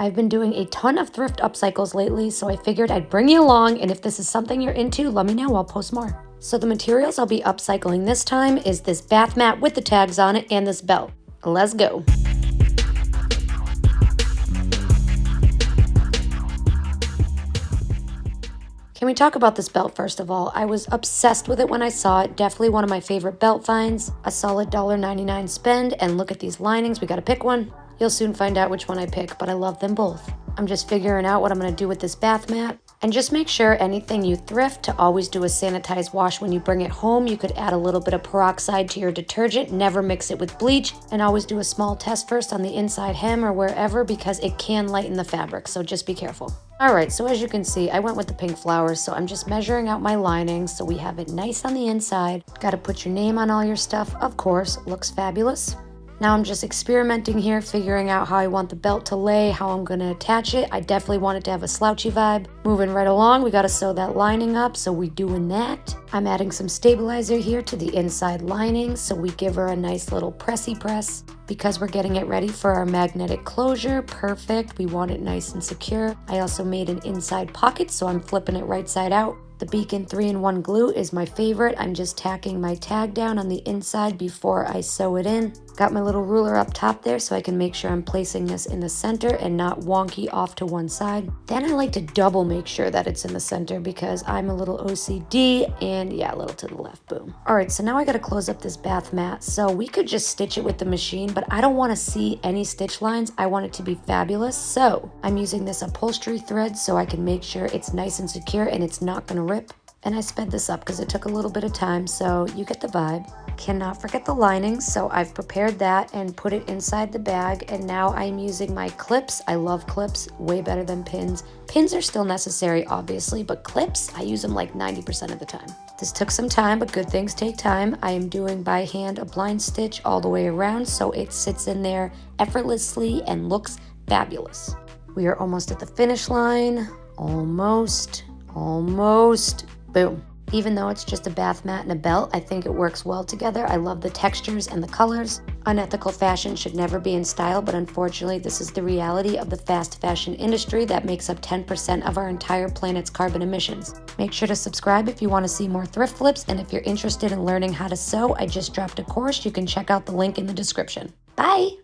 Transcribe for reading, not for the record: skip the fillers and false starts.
I've been doing a ton of thrift upcycles lately, so I figured I'd bring you along, and if this is something you're into, let me know, I'll post more. So the materials I'll be upcycling this time is this bath mat with the tags on it and this belt. Let's go. Can we talk about this belt first of all? I was obsessed with it when I saw it. Definitely one of my favorite belt finds. A solid $1.99 spend, and look at these linings. We gotta pick one. You'll soon find out which one I pick, but I love them both. I'm just figuring out what I'm gonna do with this bath mat. And just make sure anything you thrift to always do a sanitized wash when you bring it home. You could add a little bit of peroxide to your detergent, never mix it with bleach, and always do a small test first on the inside hem or wherever because it can lighten the fabric, so just be careful. Alright, so as you can see, I went with the pink flowers, so I'm just measuring out my linings so we have it nice on the inside. Gotta put your name on all your stuff, of course, looks fabulous. Now I'm just experimenting here, figuring out how I want the belt to lay, how I'm gonna attach it. I definitely want it to have a slouchy vibe. Moving right along, we gotta sew that lining up, so we doing that. I'm adding some stabilizer here to the inside lining, so we give her a nice little pressy press. Because we're getting it ready for our magnetic closure, perfect. We want it nice and secure. I also made an inside pocket, so I'm flipping it right side out. The Beacon 3-in-1 glue is my favorite. I'm just tacking my tag down on the inside before I sew it in. Got my little ruler up top there so I can make sure I'm placing this in the center and not wonky off to one side. Then I like to double make sure that it's in the center because I'm a little OCD and yeah, a little to the left, boom. All right, so now I gotta close up this bath mat. So we could just stitch it with the machine, but I don't wanna see any stitch lines. I want it to be fabulous. So I'm using this upholstery thread so I can make sure it's nice and secure and it's not gonna rip. And I sped this up because it took a little bit of time, so you get the vibe. Cannot forget the linings, so I've prepared that and put it inside the bag, and now I'm using my clips. I love clips, way better than pins. Pins are still necessary, obviously, but clips, I use them like 90% of the time. This took some time, but good things take time. I am doing by hand a blind stitch all the way around, so it sits in there effortlessly and looks fabulous. We are almost at the finish line. Almost. Boom. Even though it's just a bath mat and a belt, I think it works well together. I love the textures and the colors. Unethical fashion should never be in style, but unfortunately, this is the reality of the fast fashion industry that makes up 10% of our entire planet's carbon emissions. Make sure to subscribe if you want to see more thrift flips, and if you're interested in learning how to sew, I just dropped a course. You can check out the link in the description. Bye!